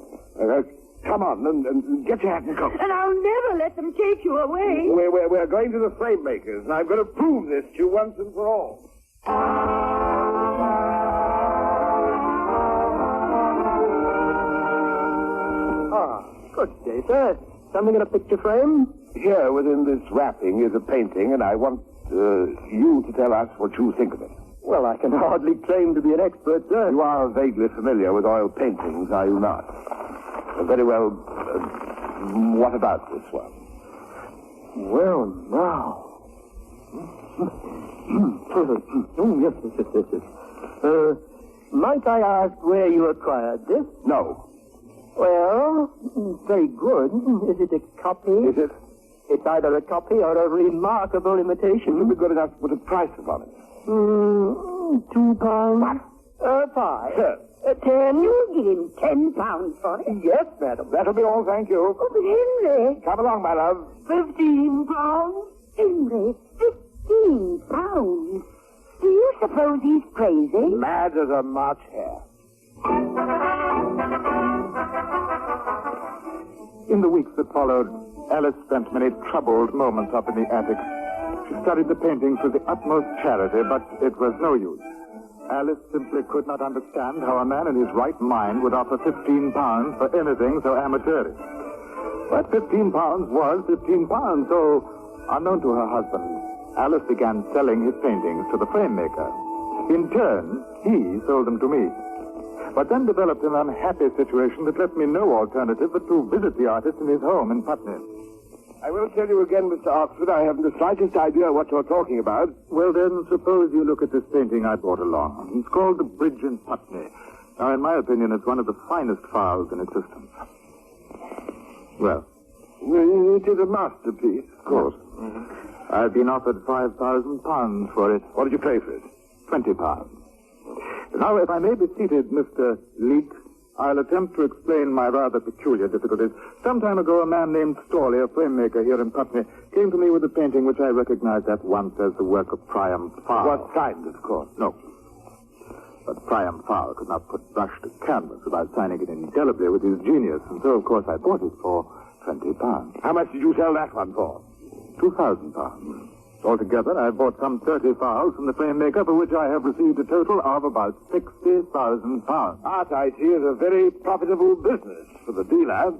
[SPEAKER 3] Come on, and get your hat and coat.
[SPEAKER 5] And I'll never let them take you away.
[SPEAKER 3] We're going to the frame makers, and I'm going to prove this to you once and for all.
[SPEAKER 4] Good day, sir. Something in a picture frame?
[SPEAKER 3] Here, within this wrapping, is a painting, and I want you to tell us what you think of it.
[SPEAKER 4] Well, I can hardly claim to be an expert, sir.
[SPEAKER 3] You are vaguely familiar with oil paintings, are you not? Very well. What about this one?
[SPEAKER 4] Well, now. Yes. Might I ask where you acquired this?
[SPEAKER 3] No.
[SPEAKER 4] Well, very good. Is it a copy?
[SPEAKER 3] Is it?
[SPEAKER 4] It's either a copy or a remarkable imitation.
[SPEAKER 3] Would it be good enough to put a price upon it?
[SPEAKER 4] £2.
[SPEAKER 3] What?
[SPEAKER 4] 5.
[SPEAKER 3] Sir.
[SPEAKER 5] 10? You'll give him £10 for it.
[SPEAKER 4] Yes, madam.
[SPEAKER 3] That'll be all, thank you.
[SPEAKER 5] Oh, but Henry.
[SPEAKER 3] Come along, my love.
[SPEAKER 5] £15? Henry, £15. Do you suppose he's crazy?
[SPEAKER 3] Mad as a March hare.
[SPEAKER 2] In the weeks that followed, Alice spent many troubled moments up in the attic. She studied the paintings with the utmost charity, but it was no use. Alice simply could not understand how a man in his right mind would offer £15 for anything so amateurish. But £15 was £15, so unknown to her husband, Alice began selling his paintings to the frame maker. In turn, he sold them to me. But then developed an unhappy situation that left me no alternative but to visit the artist in his home in Putney.
[SPEAKER 3] I will tell you again, Mr. Oxford, I haven't the slightest idea what you're talking about.
[SPEAKER 2] Well, then, suppose you look at this painting I brought along. It's called The Bridge in Putney. Now, in my opinion, it's one of the finest files in existence. Well?
[SPEAKER 3] It is a masterpiece, of course.
[SPEAKER 2] Mm-hmm. I've been offered £5,000 for it.
[SPEAKER 3] What did you pay for it?
[SPEAKER 2] £20. Now, if I may be seated, Mr. Leek, I'll attempt to explain my rather peculiar difficulties. Some time ago, a man named Storley, a frame maker here in Putney, came to me with a painting which I recognized at once as the work of Priam Farll.
[SPEAKER 3] What kind, of course?
[SPEAKER 2] No. But Priam Farll could not put brush to canvas without signing it indelibly with his genius, and so, of course, I bought it for £20.
[SPEAKER 3] How much did you sell that one for?
[SPEAKER 2] £2,000. Altogether, I bought some 30 files from the frame maker, for which I have received a total of about £60,000.
[SPEAKER 3] Art, I see, is a very profitable business for the dealer.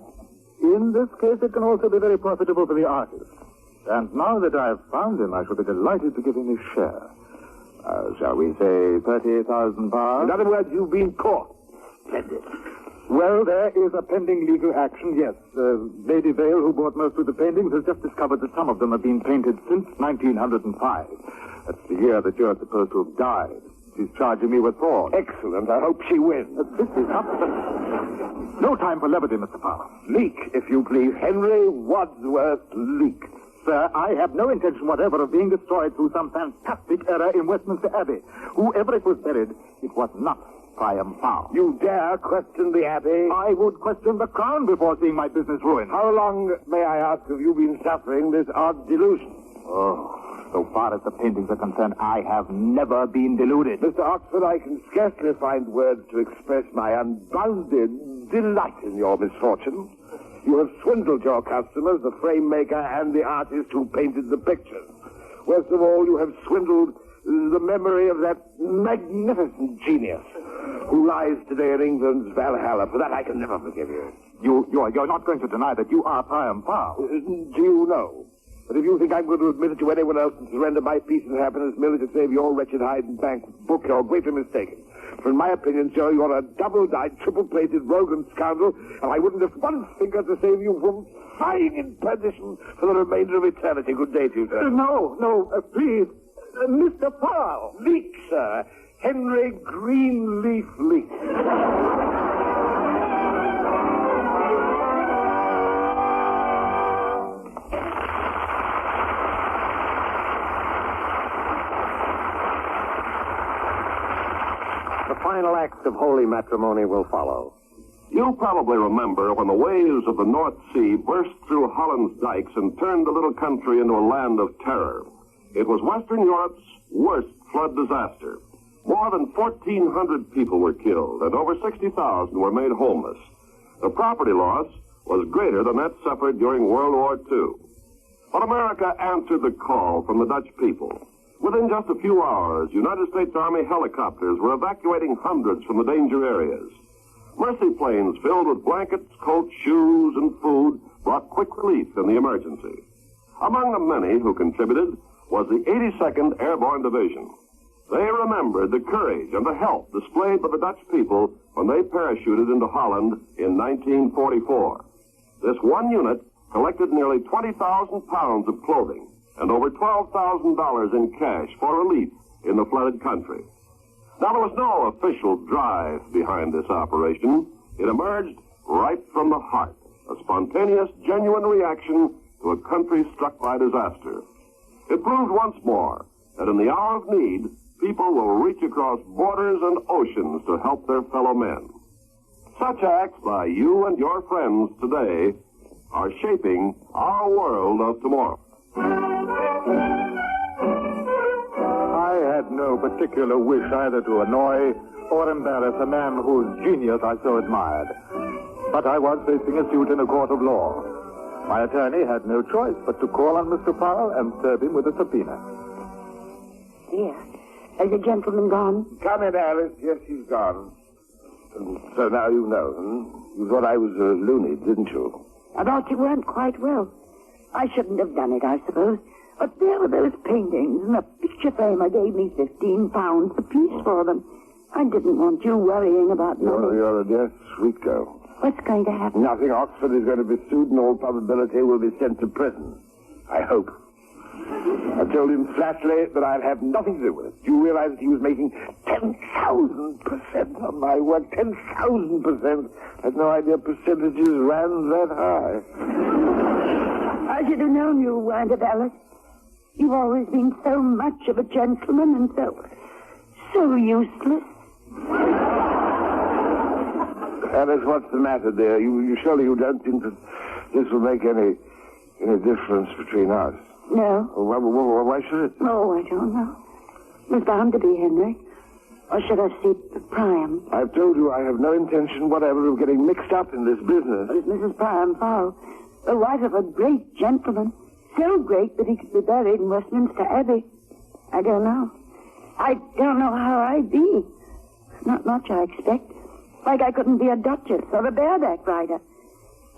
[SPEAKER 2] In this case, it can also be very profitable for the artist. And now that I have found him, I shall be delighted to give him his share. Shall we say £30,000?
[SPEAKER 3] In other words, you've been caught. Splendid.
[SPEAKER 2] Well, there is a pending legal action, yes. Lady Vale, who bought most of the paintings, has just discovered that some of them have been painted since 1905. That's the year that you're supposed to have died. She's charging me with fraud.
[SPEAKER 3] Excellent. I hope she wins.
[SPEAKER 2] This is not... No time for levity, Mr. Farll.
[SPEAKER 3] Leek, if you please. Henry Wadsworth Leek.
[SPEAKER 2] Sir, I have no intention whatever of being destroyed through some fantastic error in Westminster Abbey. Whoever it was buried, it was not Priam Farll.
[SPEAKER 3] You dare question the Abbey?
[SPEAKER 2] I would question the Crown before seeing my business ruined.
[SPEAKER 3] How long, may I ask, have you been suffering this odd delusion?
[SPEAKER 2] Oh, so far as the paintings are concerned, I have never been deluded.
[SPEAKER 3] Mr. Oxford, I can scarcely find words to express my unbounded delight in your misfortune. You have swindled your customers, the frame maker and the artist who painted the pictures. Worst of all, you have swindled the memory of that magnificent genius who lies today in England's Valhalla. For that, I can never forgive you.
[SPEAKER 2] You're not going to deny that you are Priam Farll.
[SPEAKER 3] Do you know? But if you think I'm going to admit it to anyone else and surrender my peace and happiness merely to save your wretched hide and bank book, you're greatly mistaken. For in my opinion, sir, you're a double-dyed, triple-plated rogue and scoundrel, and I wouldn't lift one finger to save you from frying in perdition for the remainder of eternity. Good day to you, sir.
[SPEAKER 2] No, please. Mr. Farll.
[SPEAKER 3] Leek, sir. Henry Greenleaf Leek.
[SPEAKER 1] The final act of holy matrimony will follow.
[SPEAKER 6] You probably remember when the waves of the North Sea burst through Holland's dikes and turned the little country into a land of terror. It was Western Europe's worst flood disaster. More than 1,400 people were killed, and over 60,000 were made homeless. The property loss was greater than that suffered during World War II. But America answered the call from the Dutch people. Within just a few hours, United States Army helicopters were evacuating hundreds from the danger areas. Mercy planes filled with blankets, coats, shoes, and food brought quick relief in the emergency. Among the many who contributed was the 82nd Airborne Division. They remembered the courage and the help displayed by the Dutch people when they parachuted into Holland in 1944. This one unit collected nearly 20,000 pounds of clothing and over $12,000 in cash for relief in the flooded country. Now, there was no official drive behind this operation. It emerged right from the heart, a spontaneous, genuine reaction to a country struck by disaster. It proved once more that in the hour of need, people will reach across borders and oceans to help their fellow men. Such acts by you and your friends today are shaping our world of tomorrow.
[SPEAKER 2] I had no particular wish either to annoy or embarrass a man whose genius I so admired. But I was facing a suit in a court of law. My attorney had no choice but to call on Mr. Farll and serve him with a subpoena.
[SPEAKER 5] Here. Has the gentleman gone?
[SPEAKER 3] Come in, Alice. Yes, he's gone. So now you know, You thought I was a loony, didn't you?
[SPEAKER 5] I thought you weren't quite well. I shouldn't have done it, I suppose. But there were those paintings, and a picture framer gave me £15 apiece for them. I didn't want you worrying about money.
[SPEAKER 3] You're a dear sweet girl.
[SPEAKER 5] What's going to happen?
[SPEAKER 3] Nothing. Oxford is going to be sued, and all probability will be sent to prison. I hope. I told him flatly that I'd have nothing to do with it. Do you realize that he was making 10,000% on my work? 10,000%. I had no idea percentages ran that high.
[SPEAKER 5] I should have known you weren't a valet. You've always been so much of a gentleman and so useless.
[SPEAKER 3] Alice, what's the matter, dear? You surely you don't think that this will make any difference between us?
[SPEAKER 5] No.
[SPEAKER 3] Why should it?
[SPEAKER 5] Oh, I don't know. It was bound to be, Henry. Or should I see Priam?
[SPEAKER 3] I've told you I have no intention whatever of getting mixed up in this business.
[SPEAKER 5] But it's Mrs. Priam Farll, the wife of a great gentleman. So great that he could be buried in Westminster Abbey. I don't know. I don't know how I'd be. Not much, I expect. Like I couldn't be a duchess or a bareback rider.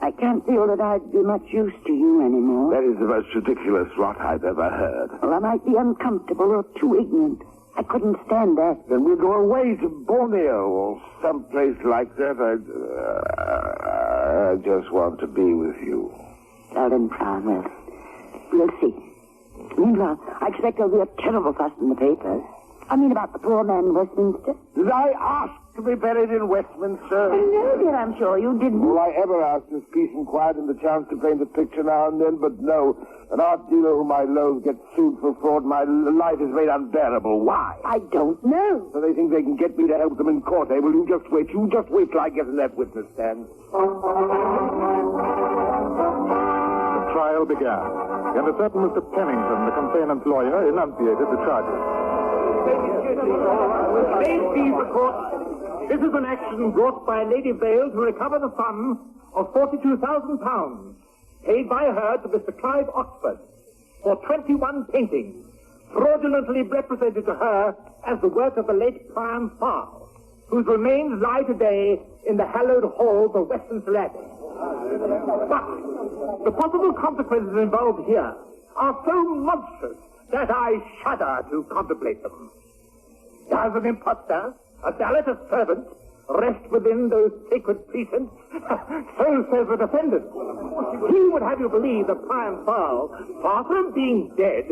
[SPEAKER 5] I can't feel that I'd be much use to you anymore.
[SPEAKER 3] That is the most ridiculous rot I've ever heard.
[SPEAKER 5] Well, I might be uncomfortable or too ignorant. I couldn't stand that.
[SPEAKER 3] Then we'll go away to Borneo or someplace like that. I just want to be with you.
[SPEAKER 5] Well, then, Priam, we'll see. Meanwhile, I expect there'll be a terrible fuss in the papers. I mean about the poor man in Westminster.
[SPEAKER 3] Did I ask to be buried in Westminster?
[SPEAKER 5] No, dear, I'm sure you didn't.
[SPEAKER 3] All I ever asked is peace and quiet and the chance to paint a picture now and then, but no. An art dealer whom I loathe gets sued for fraud. My life is made unbearable. Why?
[SPEAKER 5] I don't know.
[SPEAKER 3] So they think they can get me to help them in court, eh? Well, you just wait. You just wait till I get in that witness stand.
[SPEAKER 2] The trial began, and a certain Mr. Pennington, the complainant's lawyer, enunciated the charges.
[SPEAKER 7] Please report. This is an action brought by Lady Vale to recover the sum of £42,000 paid by her to Mr. Clive Oxford for 21 paintings fraudulently represented to her as the work of the late Priam Farll, whose remains lie today in the hallowed halls of Westminster Abbey. But the possible consequences involved here are so monstrous that I shudder to contemplate them. Does an impostor a valet, a servant, rest within those sacred precincts. So says the defendant. He would have you believe that Priam Farll, far from being dead,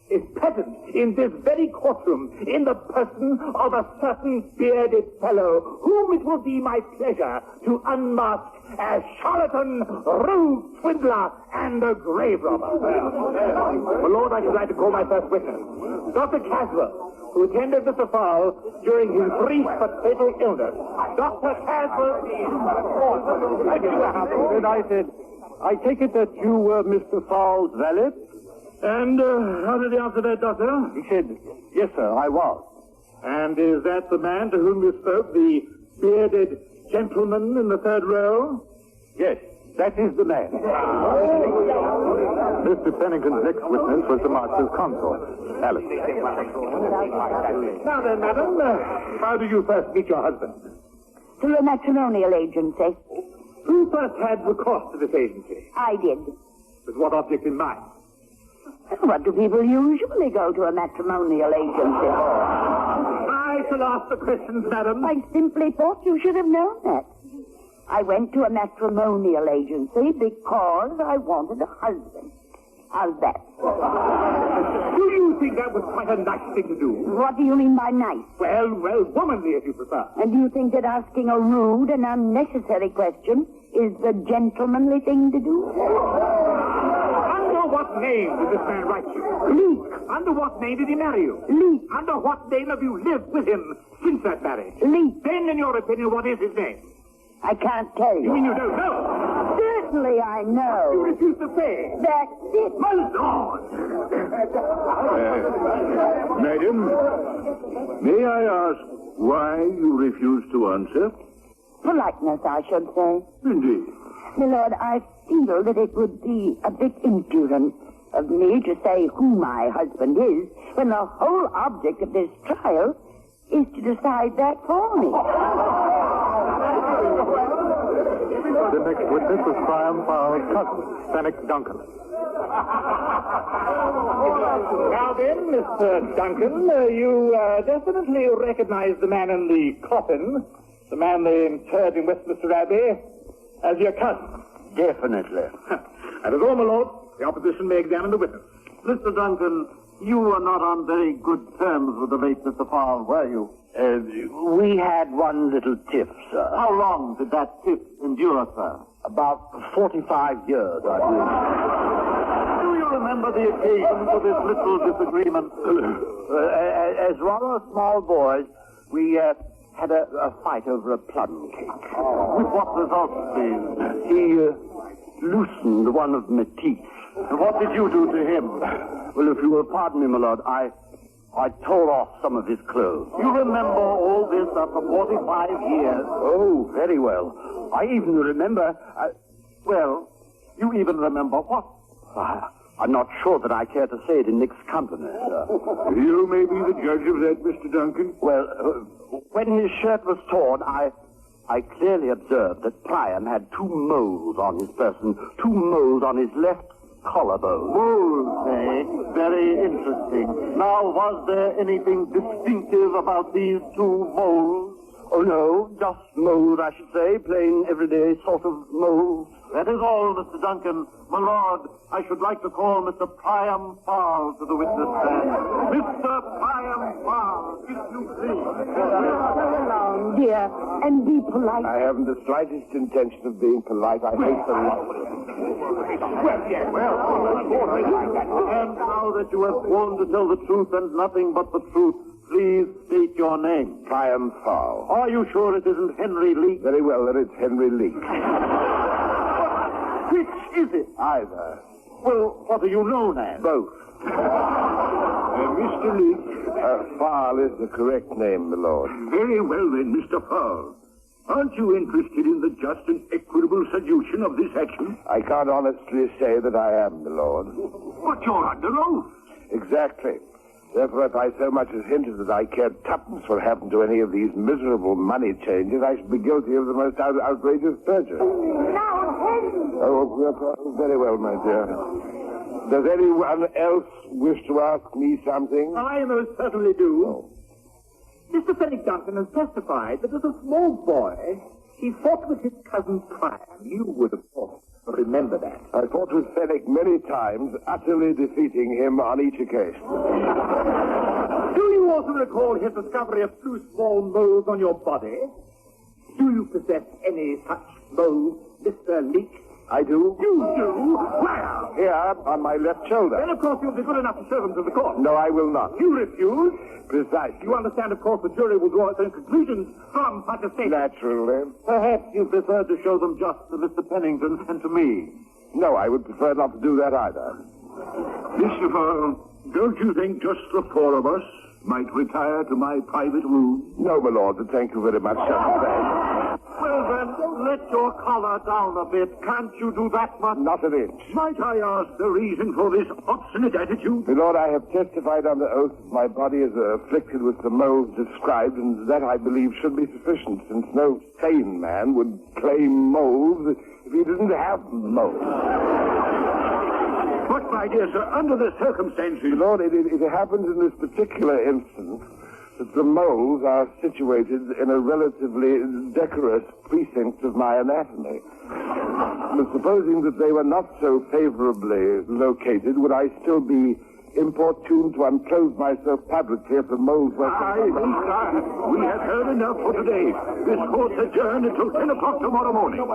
[SPEAKER 7] is present in this very courtroom in the person of a certain bearded fellow whom it will be my pleasure to unmask as charlatan, rogue, swindler, and a grave robber. My Lord, I should like to call my first witness, Dr. Caswell, who attended Mr. Farll during his brief but fatal illness. Dr. Caswell.
[SPEAKER 4] Then I said, I take it that you were Mr. Farll's valet?
[SPEAKER 7] And how did he answer that, Doctor?
[SPEAKER 4] He said, yes, sir, I was.
[SPEAKER 7] And is that the man to whom you spoke, the bearded gentleman in the third row?
[SPEAKER 4] Yes, that is the man.
[SPEAKER 2] Mr. Pennington's next witness was the master's consort, Alice.
[SPEAKER 7] Now then, madam, how did you first meet your husband?
[SPEAKER 5] Through a matrimonial agency.
[SPEAKER 7] Who first had recourse to this agency?
[SPEAKER 5] I did.
[SPEAKER 7] With what object in mind?
[SPEAKER 5] What do people usually go to a matrimonial agency for?
[SPEAKER 7] I shall ask the questions, madam.
[SPEAKER 5] I simply thought you should have known that. I went to a matrimonial agency because I wanted a husband. How's that?
[SPEAKER 7] Do you think that was quite a nice thing to do?
[SPEAKER 5] What do you mean by nice?
[SPEAKER 7] Well, womanly, if you prefer.
[SPEAKER 5] And do you think that asking a rude and unnecessary question is the gentlemanly thing to do?
[SPEAKER 7] Under what name did this man write you?
[SPEAKER 5] Leek.
[SPEAKER 7] Under what name did he marry you?
[SPEAKER 5] Leek.
[SPEAKER 7] Under what name have you lived with him since that marriage?
[SPEAKER 5] Leek.
[SPEAKER 7] Then, in your opinion, what is his name?
[SPEAKER 5] I can't tell you.
[SPEAKER 7] You mean you don't know?
[SPEAKER 5] Certainly I know.
[SPEAKER 7] You refuse to say.
[SPEAKER 5] That's it.
[SPEAKER 7] My Lord!
[SPEAKER 4] Madam, may I ask why you refuse to answer?
[SPEAKER 5] Politeness, I should say.
[SPEAKER 4] Indeed.
[SPEAKER 5] My lord, I feel that it would be a bit impudent of me to say who my husband is when the whole object of this trial is to decide that for me.
[SPEAKER 2] The next witness was Priam Farll's cousin, Fenwick Duncan.
[SPEAKER 7] Now then, Mr. Duncan, you definitely recognize the man in the coffin, the man they interred in Westminster Abbey, as your cousin.
[SPEAKER 4] Definitely.
[SPEAKER 7] And as all, my lord, the opposition may examine the witness.
[SPEAKER 4] Mr. Duncan, you were not on very good terms with the late Mr. Farll, were you? We had one little tiff, sir. How long did that tiff endure, sir? About 45 years, I believe. Do you remember the occasion for this little disagreement? As rather small boys, we had a fight over a plum cake. With what result, please? He loosened one of my teeth. And what did you do to him? Well, if you will pardon me, my lord, I tore off some of his clothes. You remember all this after 45 years? Oh, very well. I even remember... well, you even remember what? I'm not sure that I care to say it in Nick's company, sir.
[SPEAKER 3] You may be the judge of that, Mr. Duncan.
[SPEAKER 4] Well, when his shirt was torn, I clearly observed that Priam had 2 moles on his person, 2 moles on his left collarbone.
[SPEAKER 3] Moles,
[SPEAKER 4] eh? Very interesting. Now, was there anything distinctive about these 2 moles? Oh, no, just moles, I should say. Plain, everyday sort of moles. That is all, Mr. Duncan. My lord, I should like to call Mr. Priam Farll to the witness stand. Mr. Priam Farll, if you please.
[SPEAKER 5] Go along, dear, and be polite.
[SPEAKER 3] I haven't the slightest intention of being polite. I hate the law.
[SPEAKER 4] And now that you have sworn to tell the truth and nothing but the truth, please state your name.
[SPEAKER 3] Priam Farll.
[SPEAKER 4] Are you sure it isn't Henry Leek?
[SPEAKER 3] Very well, then it's Henry Leek.
[SPEAKER 4] Which is it?
[SPEAKER 3] Either.
[SPEAKER 4] Well, what are you known as?
[SPEAKER 3] Both. Mr. Leek, Farll is the correct name, my lord.
[SPEAKER 4] Very well, then, Mr. Farll. Aren't you interested in the just and equitable solution of this action?
[SPEAKER 3] I can't honestly say that I am, my lord.
[SPEAKER 4] But you're under oath.
[SPEAKER 3] Exactly. Therefore, if I so much as hinted that I cared tuppence what happened to any of these miserable money changers, I should be guilty of the most outrageous perjury. Oh, very well, my dear. Does anyone else wish to ask me something?
[SPEAKER 7] I most certainly do.
[SPEAKER 3] Oh.
[SPEAKER 7] Mr. Fenwick Duncan has testified that as a small boy, he fought with his cousin Priam. You would, of course, remember that.
[SPEAKER 3] I fought with Fenwick many times, utterly defeating him on each occasion.
[SPEAKER 7] Do you also recall his discovery of 2 small moles on your body? Do you possess any such moles, Mr. Leek?
[SPEAKER 3] I do.
[SPEAKER 7] You do? Where?
[SPEAKER 3] Here, on my left shoulder.
[SPEAKER 7] Then, of course, you'll be good enough to show them to the court.
[SPEAKER 3] No, I will not.
[SPEAKER 7] You refuse?
[SPEAKER 3] Precisely.
[SPEAKER 7] You understand, of course, the jury will draw its own conclusions from such a statement.
[SPEAKER 3] Naturally.
[SPEAKER 4] Perhaps you prefer to show them just to Mr. Pennington and to me.
[SPEAKER 3] No, I would prefer not to do that either.
[SPEAKER 4] Mr. Farll, don't you think just the 4 of us might retire to my private room?
[SPEAKER 3] No, my lord, but thank you very much, Sir.
[SPEAKER 7] Well, then, don't let your collar down a bit. Can't you do that much?
[SPEAKER 3] Not an inch.
[SPEAKER 4] Might I ask the reason for this obstinate attitude?
[SPEAKER 3] My lord, I have testified under oath that my body is afflicted with the moles described, and that, I believe, should be sufficient, since no sane man would claim moles if he didn't have moles.
[SPEAKER 4] But, my dear sir, under the circumstances...
[SPEAKER 3] My lord, it happens in this particular instance that the moles are situated in a relatively decorous precinct of my anatomy. But supposing that they were not so favorably located, would I still be importuned to unclothe myself publicly if the moles were...
[SPEAKER 4] I think, sir, we have heard enough for today. This court's adjourned until 10 o'clock tomorrow morning.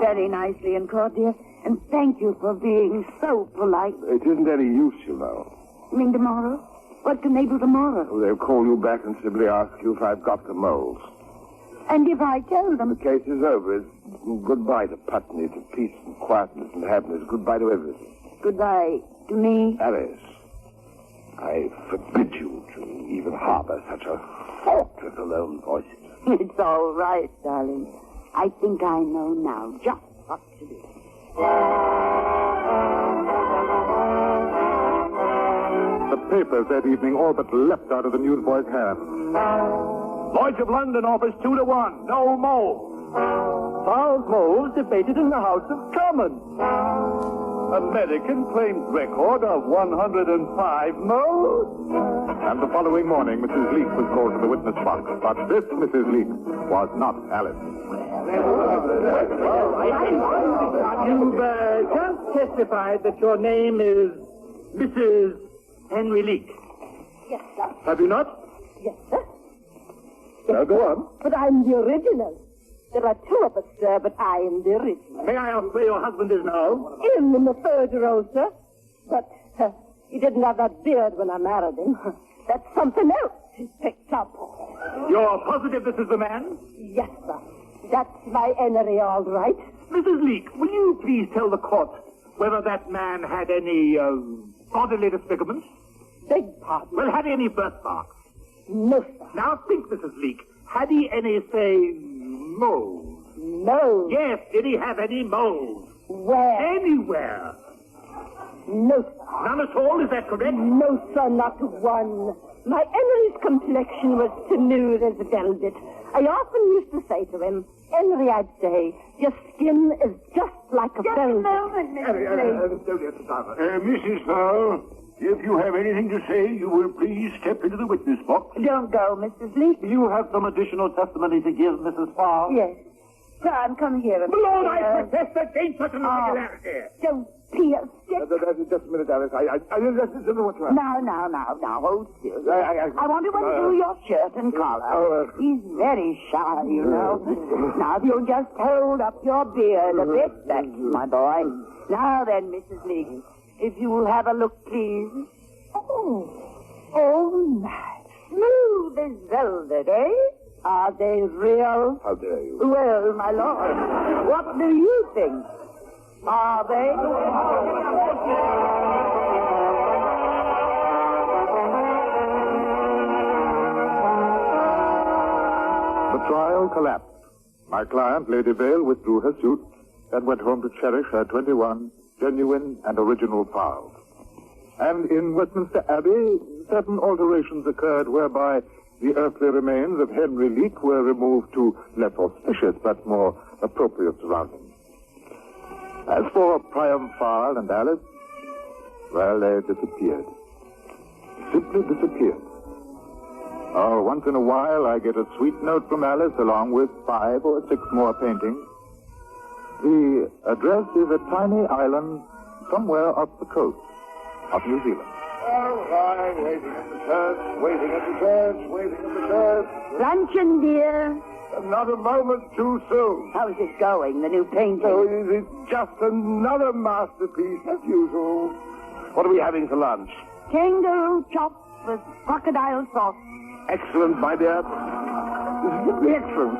[SPEAKER 5] Very nicely in court, dear. And thank you for being so polite.
[SPEAKER 3] It isn't any use, you know.
[SPEAKER 5] You mean tomorrow? What can they do tomorrow?
[SPEAKER 3] Well, they'll call you back and simply ask you if I've got the moles.
[SPEAKER 5] And if I tell them...
[SPEAKER 3] The case is over. It's goodbye to Putney, to peace and quietness and happiness. Goodbye to everything.
[SPEAKER 5] Goodbye to me.
[SPEAKER 3] Alice, I forbid you to even harbor such a thought with alone voices.
[SPEAKER 5] It's all right, darling. I think I know now just what to do.
[SPEAKER 2] The papers that evening all but leapt out of the newsboy's hand.
[SPEAKER 7] Lloyd's of London offers 2-1. No moles. Farll's moles debated in the House of Commons. American claims record of 105 moles.
[SPEAKER 2] And the following morning, Mrs. Leek was called to the witness box. But this Mrs. Leek was not Alice.
[SPEAKER 7] You've just testified that your name is Mrs. Henry Leek.
[SPEAKER 5] Yes, sir.
[SPEAKER 7] Have you not?
[SPEAKER 5] Yes, sir.
[SPEAKER 7] Now go on.
[SPEAKER 5] But I'm the original. There are 2 of us, sir, but I am the original.
[SPEAKER 7] May I ask where your husband is now?
[SPEAKER 5] In the 3rd row, sir. But he didn't have that beard when I married him. That's something else he picked up.
[SPEAKER 7] You're positive this is the man?
[SPEAKER 5] Yes, sir. That's my Henry, all right.
[SPEAKER 7] Mrs. Leek, will you please tell the court whether that man had any bodily disfigurement?
[SPEAKER 5] Beg pardon?
[SPEAKER 7] Well, had he any birthmarks?
[SPEAKER 5] No, sir.
[SPEAKER 7] Now think, Mrs. Leek. Had he any, say, moles?
[SPEAKER 5] No.
[SPEAKER 7] Yes, did he have any moles?
[SPEAKER 5] Where?
[SPEAKER 7] Anywhere.
[SPEAKER 5] No, sir.
[SPEAKER 7] None at all, is that correct?
[SPEAKER 5] No, sir, not one. My Henry's complexion was smooth as velvet. I often used to say to him, Henry, I'd say, your skin is just like a velvet.
[SPEAKER 4] Mrs. Farll, if you have anything to say, you will please step into the witness box.
[SPEAKER 5] Don't go, Mrs. Leek.
[SPEAKER 4] You have some additional testimony to give, Mrs. Farll?
[SPEAKER 5] Yes. Come, come here.
[SPEAKER 7] Lord, I protest against such an irregularity.
[SPEAKER 5] Don't be a stick.
[SPEAKER 3] Just a minute, Alice. I just don't know what to ask.
[SPEAKER 5] Now, hold still. I want to undo your shirt and collar. He's very shy, you know. Now, if you'll just hold up your beard a bit, thank you, my boy. Now then, Mrs. Leek, if you will have a look, please. Oh, my. Smooth as velvet, eh? Are they real?
[SPEAKER 3] How dare you?
[SPEAKER 5] Well, my lord, what do you think? Are they?
[SPEAKER 2] The trial collapsed. My client, Lady Vale, withdrew her suit and went home to cherish her 21 genuine and original Farlls. And in Westminster Abbey, certain alterations occurred whereby the earthly remains of Henry Leek were removed to less auspicious but more appropriate surroundings. As for Priam Farll and Alice, well, they disappeared. Simply disappeared. Oh, once in a while I get a sweet note from Alice along with 5 or 6 more paintings. The address is a tiny island somewhere off the coast of New Zealand.
[SPEAKER 3] All right, waiting at the church, waiting at the church, waiting at the church.
[SPEAKER 5] Luncheon, dear.
[SPEAKER 3] Not a moment too soon.
[SPEAKER 5] How's it going, the new painting?
[SPEAKER 3] So is it just another masterpiece as usual? What are we having for lunch?
[SPEAKER 5] Kangaroo chops with crocodile sauce.
[SPEAKER 3] Excellent, my dear. This is simply excellent.